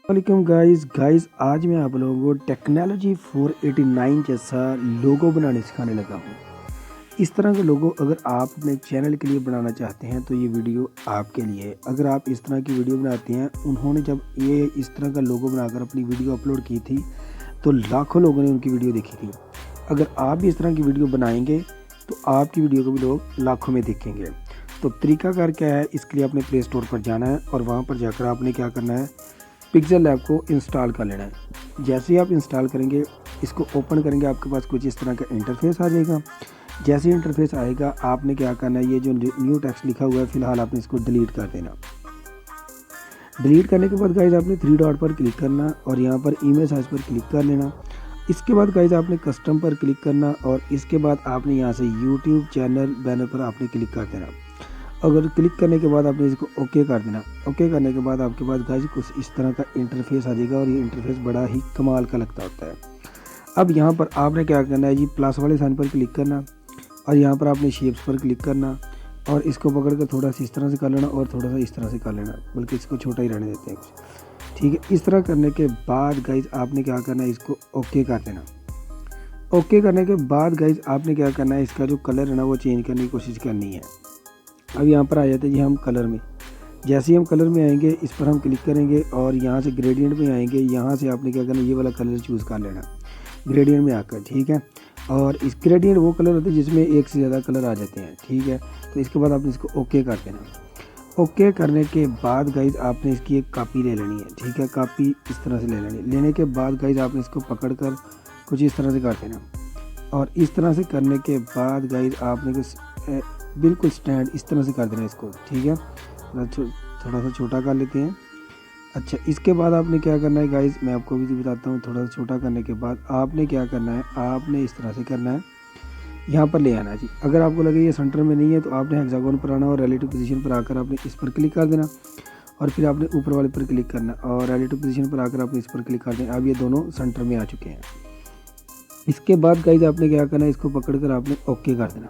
वालेकुम गाइस आज मैं आप लोगों को टेक्नोलॉजी 489 जैसा लोगो बनाने सिखाने लगा हूँ। इस तरह का लोगो अगर आप अपने चैनल के लिए बनाना चाहते हैं तो ये वीडियो आपके लिए है। अगर आप इस तरह की वीडियो बनाते हैं, उन्होंने जब ये इस तरह का लोगो बनाकर अपनी वीडियो अपलोड की थी तो लाखों लोगों ने उनकी वीडियो देखी थी। अगर आप भी इस तरह की वीडियो बनाएंगे तो आपकी वीडियो को भी लोग लाखों में देखेंगे। तो तरीकाकार क्या है, इसके लिए आपने प्ले स्टोर पर जाना है और वहाँ पर जाकर आपने क्या करना है, पिक्सेल लैब को इंस्टॉल कर लेना है। जैसे ही आप इंस्टॉल करेंगे, इसको ओपन करेंगे, आपके पास कुछ इस तरह का इंटरफेस आ जाएगा। जैसे ही इंटरफेस आएगा आपने क्या करना है, ये जो न्यू टेक्स्ट लिखा हुआ है फिलहाल आपने इसको डिलीट कर देना। डिलीट करने के बाद गाइज आपने 3 डॉट पर क्लिक करना और यहाँ पर इमेज साइज पर क्लिक कर लेना। इसके बाद गाइज आपने कस्टम पर क्लिक करना और इसके बाद आपने यहाँ से यूट्यूब चैनल बैनर पर आपने क्लिक कर देना। अगर क्लिक करने के बाद आपने इसको ओके कर देना। ओके करने के बाद आपके पास गाइस कुछ इस तरह का इंटरफेस आ जाएगा और ये इंटरफेस बड़ा ही कमाल का लगता होता है। अब यहाँ पर आपने क्या करना है जी, प्लस वाले साइन पर क्लिक करना और यहाँ पर आपने शेप्स पर क्लिक करना और इसको पकड़ कर थोड़ा सा इस तरह से कर लेना और थोड़ा सा इस तरह से कर लेना, बल्कि इसको छोटा ही रहने देते हैं कुछ। ठीक है, इस तरह करने के बाद गाइज आपने क्या करना है, इसको ओके कर देना। ओके करने के बाद गाइज आपने क्या करना है, इसका जो कलर है ना वो चेंज करने की कोशिश करनी है। अब यहाँ पर आ जाते हैं जी हम कलर में। जैसे ही हम कलर में आएंगे इस पर हम क्लिक करेंगे और यहाँ से ग्रेडियंट में आएंगे। यहाँ से आपने क्या करना है, ये वाला कलर चूज़ कर लेना ग्रेडियंट में आकर। ठीक है, और इस ग्रेडियंट वो कलर होते हैं जिसमें एक से ज़्यादा कलर आ जाते हैं। ठीक है, तो इसके बाद आपने इसको ओके कर देना। ओके करने के बाद गाइज आपने इसकी एक कॉपी ले लेनी है। ठीक है, कॉपी इस तरह से ले लेनी। लेने के बाद गाइज आपने इसको पकड़ कर कुछ इस तरह से कर देना और इस तरह से करने के बाद गाइज आपने कुछ बिल्कुल स्टैंड इस तरह से कर देना इसको। ठीक है, थोड़ा सा छोटा कर लेते हैं। अच्छा, इसके बाद आपने क्या करना है गाइज, मैं आपको भी बताता हूँ। थोड़ा सा छोटा करने के बाद आपने क्या करना है, आपने इस तरह से करना है, यहाँ पर ले आना है जी। अगर आपको लगे ये सेंटर में नहीं है तो आपने हेक्सागोन पर आना और रिलेटिव पोजीशन पर आकर आपने इस पर क्लिक कर देना और फिर आपने ऊपर वाले पर क्लिक करना और रिलेटिव पोजीशन पर आकर आपने इस पर क्लिक कर देना। अब ये दोनों सेंटर में आ चुके हैं। इसके बाद गाइज आपने क्या करना है, इसको पकड़ कर आपने ओके कर देना।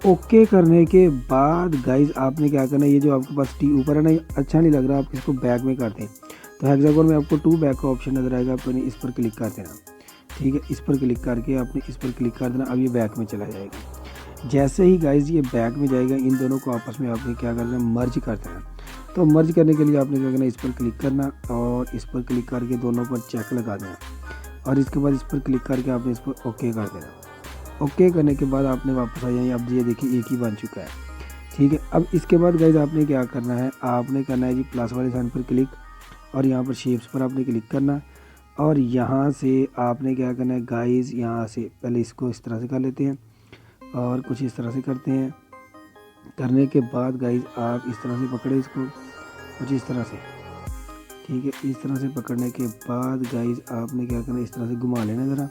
ओके करने के बाद गाइज आपने क्या करना है, ये जो आपके पास टी ऊपर है ना, ये अच्छा नहीं लग रहा, आप इसको बैक में कर दें तो हेक्सागोन में आपको 2 बैक का ऑप्शन नजर आएगा। आपने इस पर क्लिक कर देना। ठीक है, इस पर क्लिक करके आपने इस पर क्लिक कर देना। अब ये बैक में चला जाएगा। जैसे ही गाइज ये बैक में जाएगा, इन दोनों को आपस में आपने क्या करना है, मर्ज कर देना। तो मर्ज करने के लिए आपने क्या करना है, इस पर क्लिक करना और इस पर क्लिक करके दोनों पर चेक लगा देना और इसके बाद इस पर क्लिक करके आपने इस पर ओके कर देना। ओके करने के बाद आपने वापस आ जाए। अब ये देखिए एक ही बन चुका है। ठीक है, अब इसके बाद गाइज आपने क्या करना है, आपने करना है जी प्लस वाले साइन पर क्लिक और यहाँ पर शेप्स पर आपने क्लिक करना और यहाँ से आपने क्या करना है गाइज, यहाँ से पहले इसको इस तरह से कर लेते हैं और कुछ इस तरह से करते हैं। करने के बाद गाइज आप इस तरह से पकड़े इसको कुछ इस तरह से। ठीक है, इस तरह से पकड़ने के बाद गाइज आपने क्या करना है, इस तरह से घुमा लेना ज़रा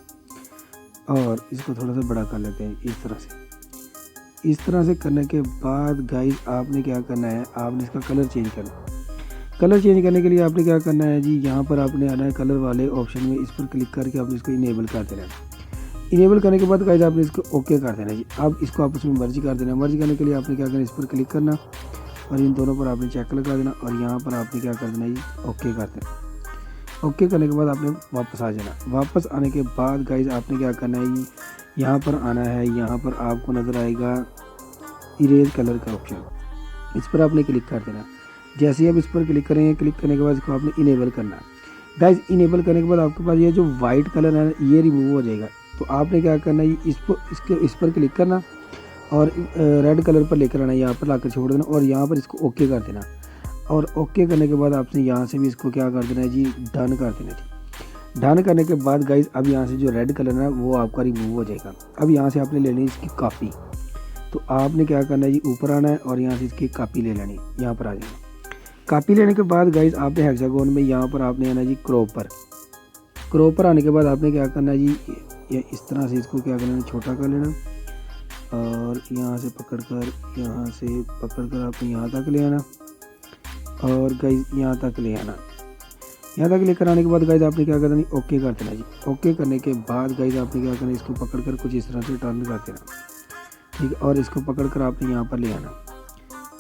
और इसको थोड़ा सा बड़ा कर लेते हैं इस तरह से। इस तरह से करने के बाद गाइज आपने क्या करना है, आपने इसका कलर चेंज करना। कलर चेंज करने के लिए आपने क्या करना है जी, यहाँ पर आपने आना है कलर वाले ऑप्शन में, इस पर क्लिक करके आपने इसको इनेबल कर देना है। इनेबल करने के बाद गाइज आपने इसको ओके कर देना जी। अब इसको आपस में मर्ज कर देना। मर्ज करने के लिए आपने क्या करना है, इस पर क्लिक करना और इन दोनों पर आपने चेक लगा देना और यहाँ पर आपने क्या कर देना जी, ओके कर देना। ओके करने के बाद आपने वापस आ जाना। वापस आने के बाद गाइज आपने क्या करना है, यहाँ पर आना है। यहाँ पर आपको नज़र आएगा इरेज कलर का ऑप्शन, इस पर आपने क्लिक कर देना। जैसे ही आप इस पर क्लिक करेंगे, क्लिक करने के बाद इसको आपने इनेबल करना है। गाइज इनेबल करने के बाद आपके पास ये जो वाइट कलर है ये रिमूव हो जाएगा। तो आपने क्या करना है, इस पर क्लिक करना और रेड कलर पर लेकर आना, यहाँ पर लाकर छोड़ देना और यहाँ पर इसको ओके कर देना। और ओके करने के बाद आपने यहाँ से भी इसको क्या कर देना है जी, डन कर देना जी। डन करने के बाद गाइज अब यहाँ से जो रेड कलर है वो आपका रिमूव हो जाएगा। अब यहाँ से आपने लेनी है इसकी कॉपी। तो आपने क्या करना है जी, ऊपर आना है और यहाँ से इसकी कॉपी ले लेनी, यहाँ पर आ जाएगा। कॉपी लेने के बाद गाइज आपने हेक्सागोन में यहाँ पर आपने आना जी क्रॉप पर। क्रॉप पर आने के बाद आपने क्या करना है जी, ये इस तरह से इसको क्या करना है, छोटा कर लेना और यहाँ से पकड़ कर आपने यहाँ तक ले आना और गाइज यहाँ तक ले आना। यहाँ तक लेकर आने के बाद गाइज आपने क्या करना है, ओके कर देना जी। ओके करने के बाद गाइज आपने क्या करना है, इसको पकड़कर कुछ इस तरह से टर्न कर देना। ठीक है, और इसको पकड़कर आपने यहाँ पर ले आना।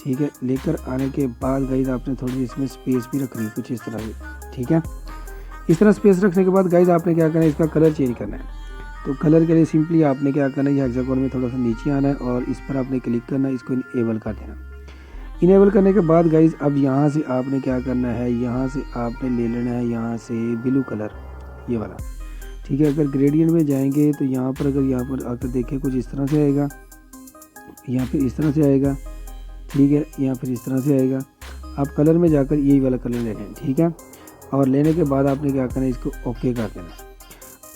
ठीक है। लेकर आने के बाद गाइस आपने थोड़ी सी इसमें स्पेस भी रखनी है कुछ इस तरह से, ठीक है। इस तरह स्पेस रखने के बाद गाइस आपने क्या करना है, इसका कलर चेंज करना है। तो कलर के लिए सिंपली आपने क्या करना है, ये हेक्सागोन में थोड़ा सा नीचे आना है और इस पर आपने क्लिक करना है, इसको इनेबल कर देना। इनेबल करने के बाद गाइस अब यहाँ से आपने क्या करना है, यहाँ से आपने ले लेना है यहाँ से ब्लू कलर, ये वाला, ठीक है। अगर ग्रेडियंट में जाएंगे तो यहाँ पर अगर यहाँ पर आकर देखें कुछ इस तरह से आएगा, या फिर इस तरह से आएगा, ठीक है, या फिर इस तरह से आएगा। आप कलर में जाकर यही वाला कलर ले लें, ठीक है। और लेने के बाद आपने क्या करना है, इसको ओके कर देना।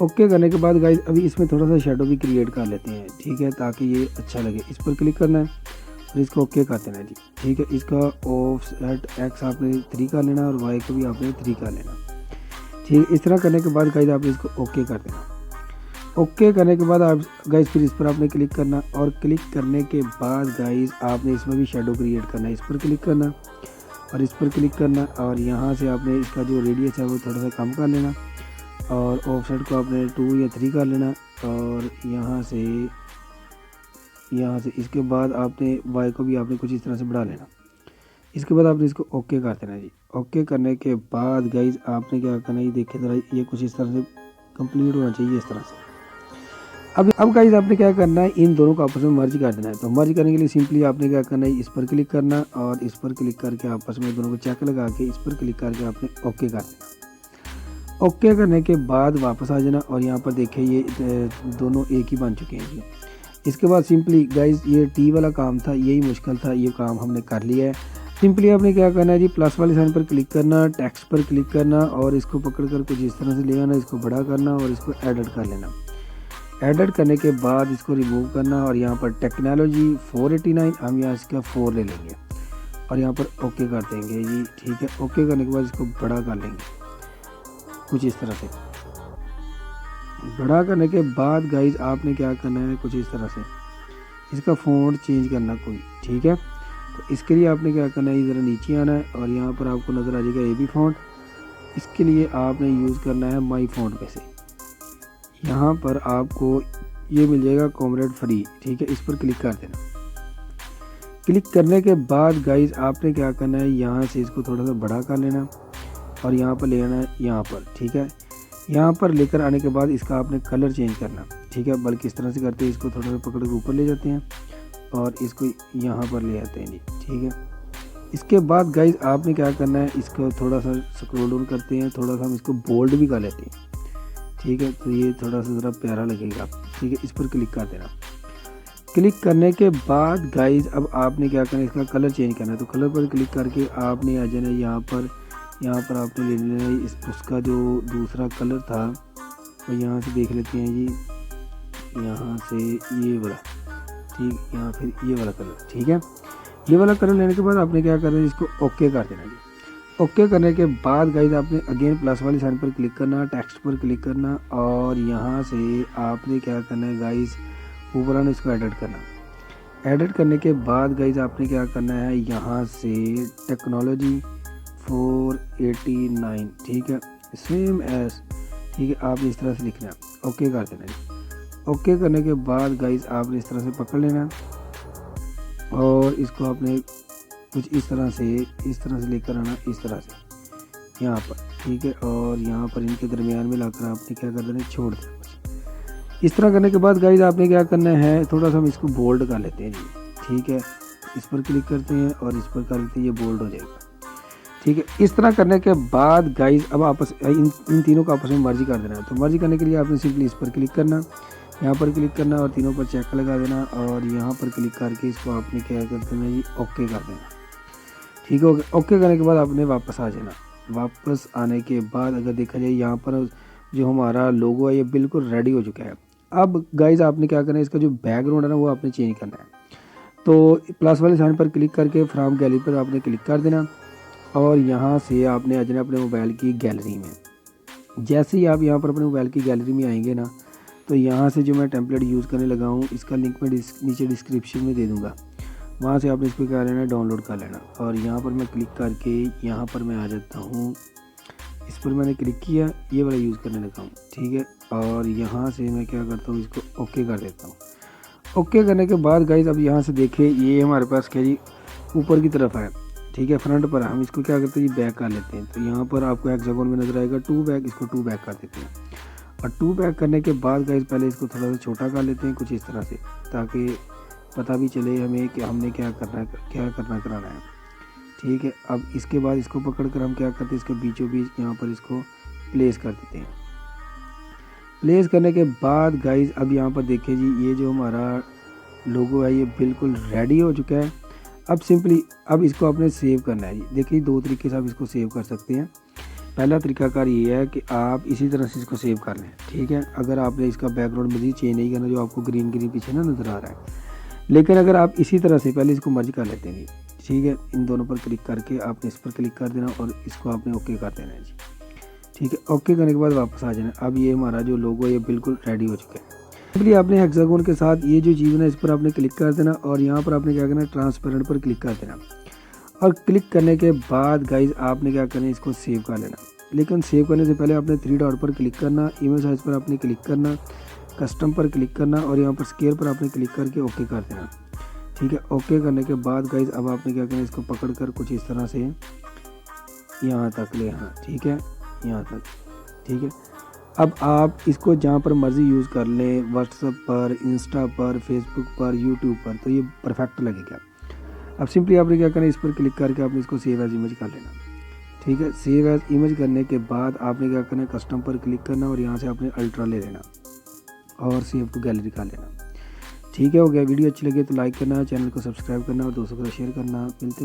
ओके करने के बाद गाइस अभी इसमें थोड़ा सा शेडो भी क्रिएट कर लेते हैं, ठीक है, ताकि ये अच्छा लगे। इस पर क्लिक करना है और इसको ओके कर देना है जी, ठीक है। इसका ऑफसेट एक्स आपने 3 कर लेना और वाई को भी आपने 3 कर लेना, ठीक है। इस तरह करने के बाद गाइस आपने इसको ओके कर देना। ओके करने के बाद आप गाइस फिर इस पर आपने क्लिक करना और क्लिक करने के बाद गाइस आपने इसमें भी शेडो क्रिएट करना है। इस पर क्लिक करना और इस पर क्लिक करना और यहाँ से आपने इसका जो रेडियस है वो थोड़ा सा कम कर लेना और ऑफसेट को आपने 2 या 3 कर लेना और यहाँ से इसके बाद आपने वाई को भी आपने कुछ इस तरह से बढ़ा लेना। इसके बाद आपने इसको ओके कर देना जी। ओके करने के बाद गाइस आपने क्या करना है, देखिए ज़रा ये कुछ इस तरह से कंप्लीट होना चाहिए इस तरह से। अब गाइस आपने क्या करना है, इन दोनों को आपस में मर्ज कर देना है। तो मर्ज करने के लिए सिंपली आपने क्या करना है, इस पर क्लिक करना और इस पर क्लिक करके आपस में दोनों को चेक लगा के इस पर क्लिक करके आपने ओके कर देना। ओके करने के बाद वापस आ जाना और यहाँ पर देखिए ये दोनों एक ही बन चुके हैं जी। इसके बाद सिंपली गाइस ये टी वाला काम था, यही मुश्किल था, ये काम हमने कर लिया है। सिंपली आपने क्या करना है जी, प्लस वाले साइन पर क्लिक करना, टेक्स्ट पर क्लिक करना और इसको पकड़ कर कुछ इस तरह से ले आना, इसको बड़ा करना और इसको एडिट कर लेना। एडिट करने के बाद इसको रिमूव करना और यहाँ पर टेक्नोलॉजी 489 हम यहाँ इसका 4 ले लेंगे और यहाँ पर ओके कर देंगे जी, ठीक है। ओके करने के बाद इसको बड़ा कर लेंगे कुछ इस तरह से। बड़ा करने के बाद गाइज आपने क्या करना है, कुछ इस तरह से इसका फ़ॉन्ट चेंज करना कोई, ठीक है। तो इसके लिए आपने क्या करना है, ज़रा नीचे आना है और यहाँ पर आपको नज़र आ जाएगा AB फ़ॉन्ट। इसके लिए आपने यूज़ करना है माई फ़ॉन्ट में से, यहाँ पर आपको ये मिल जाएगा कॉमरेड फ्री, ठीक है। इस पर क्लिक कर देना। क्लिक करने के बाद गाइज आपने क्या करना है, यहाँ से इसको थोड़ा सा बड़ा कर लेना और यहाँ पर ले आना है यहाँ पर, ठीक है। यहाँ पर लेकर आने के बाद इसका आपने कलर चेंज करना, ठीक है। बल्कि इस तरह से करते हैं, इसको थोड़ा सा पकड़ के ऊपर ले जाते हैं और इसको यहाँ पर ले आते हैं जी, ठीक है। इसके बाद गाइज आपने क्या करना है, इसको थोड़ा सा स्क्रॉल डाउन करते हैं, थोड़ा सा हम इसको बोल्ड भी कर लेते हैं, ठीक है। तो ये थोड़ा सा ज़रा प्यारा लगेगा, ठीक है। इस पर क्लिक कर देना। क्लिक करने के बाद गाइज अब आपने क्या करना है, इसका कलर चेंज करना है। तो कलर पर क्लिक करके आपने आ जाना यहाँ पर आपने ले लेना है उसका जो दूसरा कलर था, तो यहाँ से देख लेते हैं जी, यहाँ से ये वाला, ठीक, यहाँ फिर ये वाला कलर, ठीक है। ये वाला कलर लेने के बाद आपने क्या करना है, इसको ओके कर देना जी। ओके करने के बाद गाइज आपने अगेन प्लस वाली साइन पर क्लिक करना, टेक्स्ट पर क्लिक करना और यहाँ से आपने क्या करना है गाइज, ऊपर आने इसको एडिट करना। एडिट करने के बाद गाइज आपने क्या करना है, यहाँ से टेक्नोलॉजी 489, ठीक है, सेम एस, ठीक है। आपने इस तरह से लिखना है, ओके कर देना है। ओके करने के बाद गाइज आपने इस तरह से पकड़ लेना और इसको आपने कुछ इस तरह से लेकर आना, इस तरह से यहाँ पर, ठीक है। और यहाँ पर इनके दरमियान में लाकर आपने क्या कर देना है, छोड़ देना। इस तरह करने के बाद गाइज आपने क्या करना है, थोड़ा सा हम इसको बोल्ड कर लेते हैं जी, ठीक है। इस पर क्लिक करते हैं और इस पर कर लेते हैं, ये बोल्ड हो जाएगा, ठीक है। इस तरह करने के बाद गाइज अब आपस इन तीनों को आपस में मर्जी कर देना है। तो मर्जी करने के लिए आपने सिंपली इस पर क्लिक करना, यहाँ पर क्लिक करना और तीनों पर चेक लगा देना और यहाँ पर क्लिक करके इसको आपने क्या कर देना जी, ओके कर देना, ठीक है। ओके करने के बाद आपने वापस आ जाना। वापस आने के बाद अगर देखा जाए, यहाँ पर जो हमारा लोगो है ये बिल्कुल रेडी हो चुका है। अब गाइज आपने क्या करना है, इसका जो बैकग्राउंड है ना वो आपने चेंज करना है। तो प्लस वाले साइन पर क्लिक करके फ्रॉम गैलरी पर आपने क्लिक कर देना और यहाँ से आपने आ जाना अपने मोबाइल की गैलरी में। जैसे ही आप यहाँ पर अपने मोबाइल की गैलरी में आएंगे ना, तो यहाँ से जो मैं टेम्पलेट यूज़ करने लगा हूँ इसका लिंक मैं नीचे डिस्क्रिप्शन में दे दूँगा, वहाँ से आपने इसको क्या लेना है, डाउनलोड कर लेना। और यहाँ पर मैं क्लिक करके यहाँ पर मैं आ जाता हूँ, इस पर मैंने क्लिक किया, ये वाला यूज़ करने लगा हूँ, ठीक है। और यहाँ से मैं क्या करता हूँ, इसको ओके कर देता हूँ। ओके करने के बाद गाइज अब यहाँ से देखिए, ये हमारे पास क्या जी ऊपर की तरफ है, ठीक है, फ्रंट पर हम इसको क्या करते हैं जी बैक कर लेते हैं। तो यहाँ पर आपको हेक्सागोन में नज़र आएगा 2 बैक, इसको 2 बैक कर देते हैं। और 2 बैक करने के बाद गाइस पहले इसको थोड़ा सा छोटा कर लेते हैं कुछ इस तरह से, ताकि पता भी चले हमें कि हमने क्या कराना है, ठीक है। अब इसके बाद इसको पकड़ कर हम क्या करते हैं, इसके बीचों बीच यहाँ पर इसको प्लेस कर देते हैं। प्लेस करने के बाद गाइस अब यहाँ पर देखिए जी, ये जो हमारा लोगो है ये बिल्कुल रेडी हो चुका है। अब सिंपली अब इसको आपने सेव करना है जी। देखिए 2 तरीके से आप इसको सेव कर सकते हैं। पहला तरीकाकार ये है कि आप इसी तरह से इसको सेव कर लें, ठीक है। अगर आपने इसका बैकग्राउंड मज़ीद चेंज नहीं करना, जो आपको ग्रीन पीछे ना नज़र आ रहा है, लेकिन अगर आप इसी तरह से पहले इसको मर्ज कर लेते हैं जी, ठीक है। इन दोनों पर क्लिक करके आपने इस पर क्लिक कर देना और इसको आपने ओके कर देना है जी, ठीक है। ओके करने के बाद वापस आ जाना। अब ये हमारा जो लोगो है ये बिल्कुल रेडी हो चुका है। सिंपली आपने हेक्सागोन के साथ ये जो चीज़ है इस पर आपने क्लिक कर देना और यहाँ पर आपने क्या करना है, ट्रांसपेरेंट पर क्लिक कर देना। और क्लिक करने के बाद गाइज आपने क्या करना है, इसको सेव कर लेना। लेकिन सेव करने से पहले आपने 3 डॉट पर क्लिक करना, इमेज साइज पर आपने क्लिक करना, कस्टम पर क्लिक करना और यहाँ पर स्केल पर आपने क्लिक करके ओके कर देना, ठीक है। ओके करने के बाद गाइज अब आपने क्या करना है, इसको पकड़ कर कुछ इस तरह से यहाँ तक ले आना, ठीक है, यहाँ तक, ठीक है। अब आप इसको जहाँ पर मर्ज़ी यूज़ कर लें, व्हाट्सएप पर, इंस्टा पर, फेसबुक पर, यूट्यूब पर, तो ये परफेक्ट लगेगा। अब सिंपली आपने क्या करना है, इस पर क्लिक करके आपने इसको सेव एज इमेज कर लेना, ठीक है। सेव एज इमेज करने के बाद आपने क्या करना है, कस्टम पर क्लिक करना और यहाँ से आपने अल्ट्रा ले लेना और सेव टू गैलरी कर लेना, ठीक है। हो गया। वीडियो अच्छी लगे तो लाइक करना, चैनल को सब्सक्राइब करना और दोस्तों को शेयर करना। मिलते